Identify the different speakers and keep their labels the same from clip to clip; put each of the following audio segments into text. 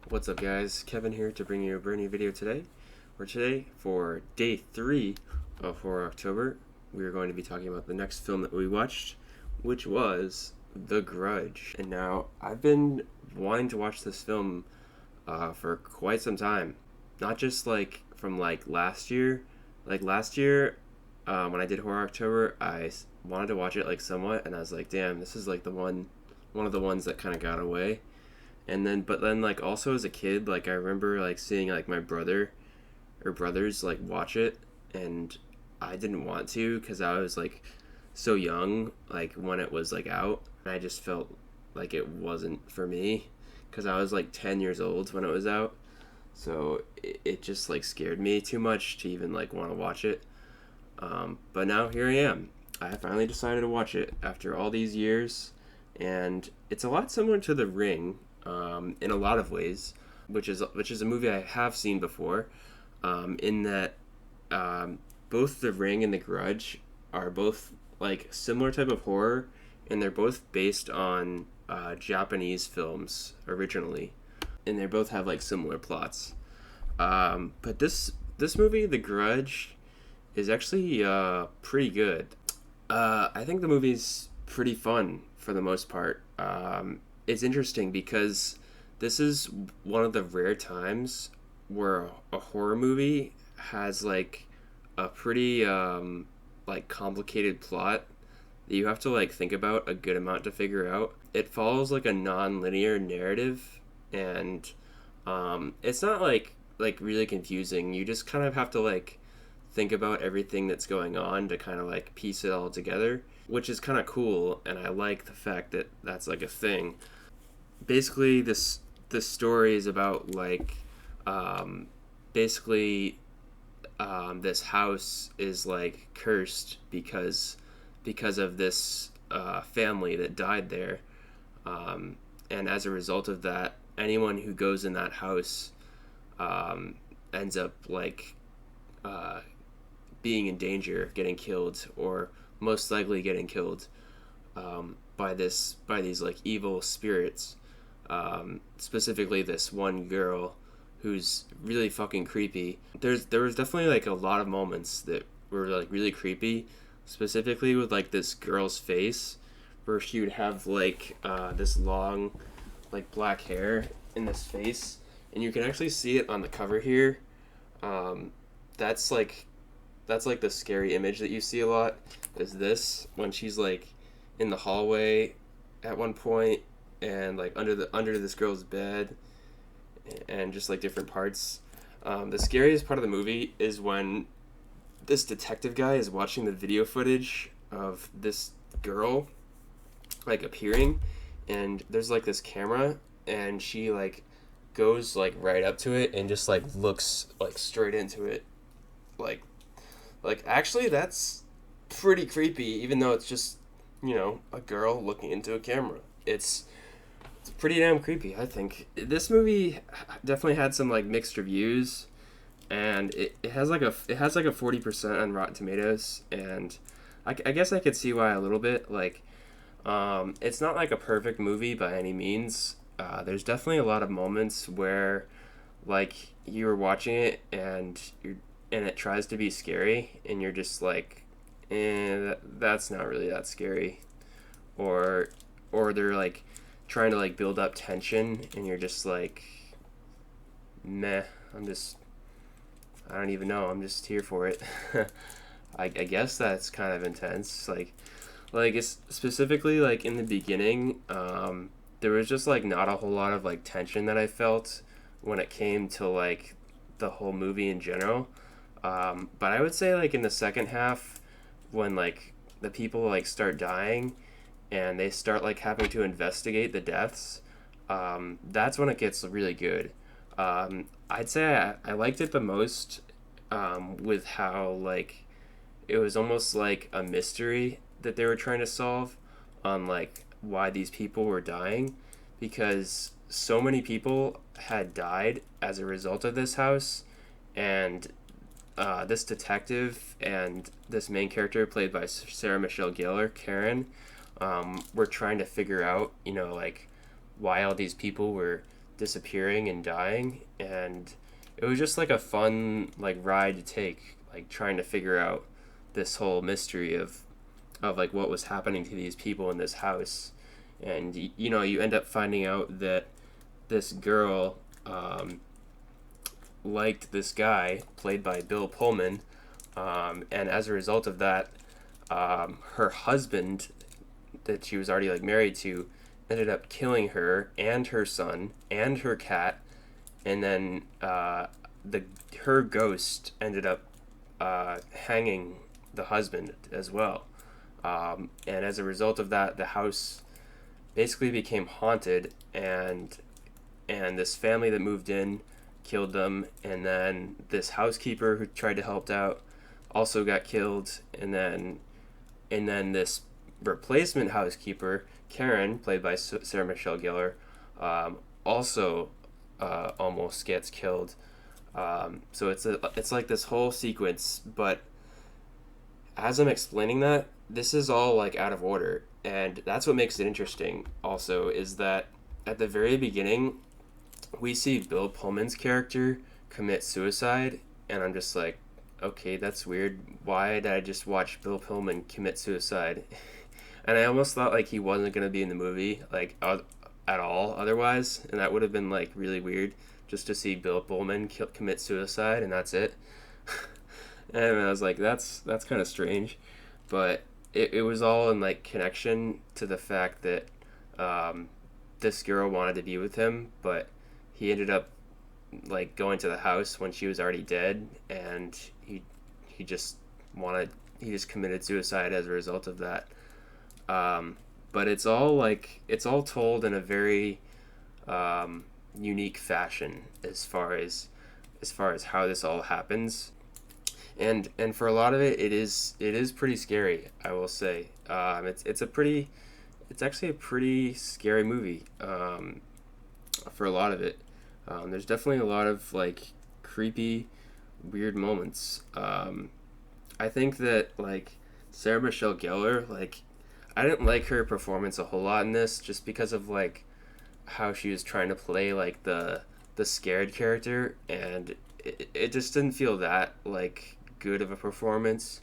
Speaker 1: What's up, guys? Kevin here to bring you a brand new video today. Today, for day 3 of Horror October, we are going to be talking about the next film that we watched, which was The Grudge. And now, I've been wanting to watch this film for quite some time. Not just from last year. Last year, when I did Horror October, I wanted to watch it somewhat, and I was like, damn, this is one of the ones that kind of got away. But then, also as a kid, I remember, seeing, my brother or brothers, watch it, and I didn't want to because I was, so young, when it was, out, and I just felt like it wasn't for me because I was, 10 years old when it was out, so it just, scared me too much to even, want to watch it, but now here I am. I finally decided to watch it after all these years, and it's a lot similar to The Ring, in a lot of ways, which is a movie I have seen before. In that, both The Ring and The Grudge are both similar type of horror, and they're both based on Japanese films originally, and they both have similar plots. But this movie, The Grudge, is actually pretty good. I think the movie's pretty fun for the most part. It's interesting because this is one of the rare times where a horror movie has a pretty complicated plot that you have to think about a good amount to figure out. It follows a non-linear narrative, and it's not really confusing. You just kind of have to think about everything that's going on to kind of piece it all together, which is kind of cool, and I like the fact that that's a thing. Basically, this story is about this house is cursed because of this family that died there, and as a result of that, anyone who goes in that house ends up being in danger of getting killed, or most likely getting killed by these evil spirits. Specifically this one girl who's really fucking creepy. There was definitely a lot of moments that were really creepy, specifically with this girl's face, where she would have this long black hair in this face, and you can actually see it on the cover here. That's the scary image that you see a lot, is this, when she's in the hallway at one point, and under this girl's bed, and just different parts. The scariest part of the movie is when this detective guy is watching the video footage of this girl appearing, and there's this camera, and she goes right up to it and just looks straight into it. Actually, that's pretty creepy, even though it's just, a girl looking into a camera. It's pretty damn creepy, I think. This movie definitely had some mixed reviews, and it has a 40% on Rotten Tomatoes, and I guess I could see why a little bit. It's not a perfect movie by any means. There's definitely a lot of moments where you're watching it and it tries to be scary, and you're just that's not really that scary, or they're trying to build up tension, and you're just meh. I don't even know. I'm just here for it. I guess that's kind of intense. It's specifically in the beginning, there was just not a whole lot of tension that I felt when it came to the whole movie in general. But I would say in the second half, when the people start dying, and they start having to investigate the deaths, that's when it gets really good. I'd say I liked it the most, with how it was almost a mystery that they were trying to solve on why these people were dying, because so many people had died as a result of this house, and this detective and this main character, played by Sarah Michelle Gellar, Karen, were trying to figure out, why all these people were disappearing and dying, and it was just like a fun like ride to take, like trying to figure out this whole mystery of like what was happening to these people in this house. And you know, you end up finding out that this girl liked this guy played by Bill Pullman, and as a result of that, her husband that she was already like married to ended up killing her and her son and her cat, and then the her ghost ended up hanging the husband as well. And as a result of that, the house basically became haunted, and this family that moved in killed them, and then this housekeeper who tried to help out also got killed, and then this replacement housekeeper, Karen, played by Sarah Michelle Gellar, also almost gets killed. So it's like this whole sequence, but as I'm explaining that, this is all like out of order, and that's what makes it interesting. Also, is that at the very beginning, we see Bill Pullman's character commit suicide, and I'm just like, okay, that's weird. Why did I just watch Bill Pullman commit suicide? And I almost thought like he wasn't gonna be in the movie like at all otherwise, and that would have been like really weird just to see Bill Pullman commit suicide and that's it. And I was like, that's kind of strange, but it was all in like connection to the fact that this girl wanted to be with him, but he ended up like going to the house when she was already dead, and he just committed suicide as a result of that. But it's all told in a very unique fashion as far as how this all happens, and for a lot of it, it is pretty scary, I will say. It's actually a pretty scary movie for a lot of it. There's definitely a lot of like creepy, weird moments. I think that like Sarah Michelle Gellar, like I didn't like her performance a whole lot in this, just because of like how she was trying to play like the scared character, and it just didn't feel that like good of a performance,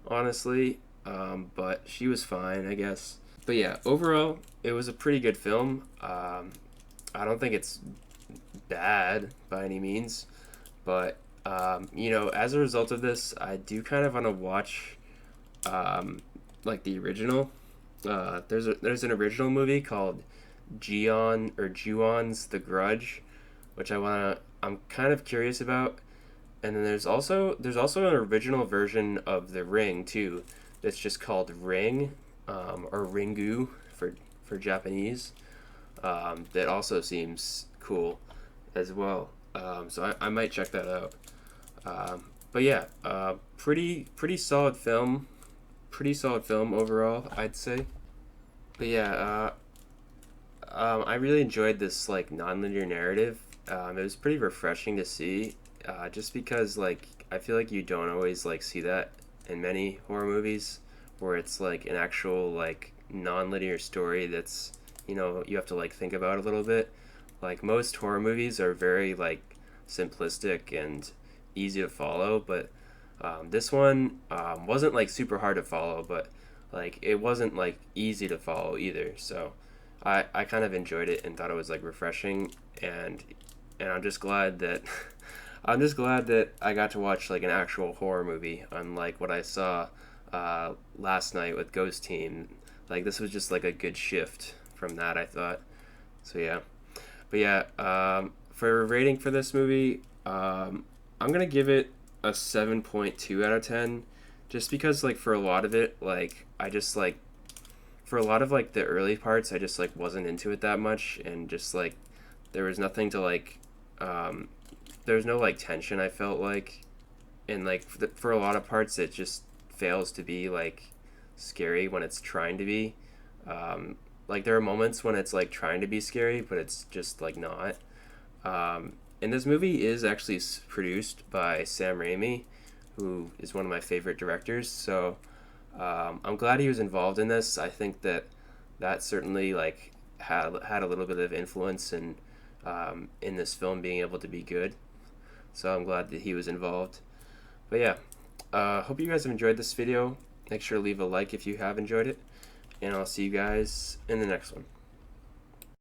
Speaker 1: honestly. But she was fine, I guess. But yeah, overall, it was a pretty good film. I don't think it's bad by any means, but you know, as a result of this, I do kind of want to watch like the original. There's an original movie called Ju-on's The Grudge, which I'm kind of curious about. And then there's also an original version of The Ring too, that's just called Ring, or Ringu for Japanese. That also seems cool as well. So I might check that out. But yeah, pretty solid film. Pretty solid film overall, I'd say. But yeah, I really enjoyed this like non-linear narrative. It was pretty refreshing to see, just because like I feel like you don't always like see that in many horror movies, where it's like an actual like non-linear story that's, you know, you have to like think about a little bit. Like most horror movies are very like simplistic and easy to follow, but this one wasn't like super hard to follow, but like it wasn't like easy to follow either. So I kind of enjoyed it and thought it was like refreshing, and I'm just glad that I got to watch like an actual horror movie, unlike what I saw last night with Ghost Team. Like this was just like a good shift from that, I thought. So yeah, but yeah, for a rating for this movie, I'm gonna give it a 7.2 out of 10, just because like for a lot of it, like I just like for a lot of like the early parts, I just like wasn't into it that much, and just like there was nothing to like there was no like tension, I felt like, and like for a lot of parts it just fails to be like scary when it's trying to be. Like there are moments when it's like trying to be scary, but it's just like not. And this movie is actually produced by Sam Raimi, who is one of my favorite directors. So I'm glad he was involved in this. I think that certainly like had a little bit of influence in in this film being able to be good. So I'm glad that he was involved. But yeah, hope you guys have enjoyed this video. Make sure to leave a like if you have enjoyed it, and I'll see you guys in the next one.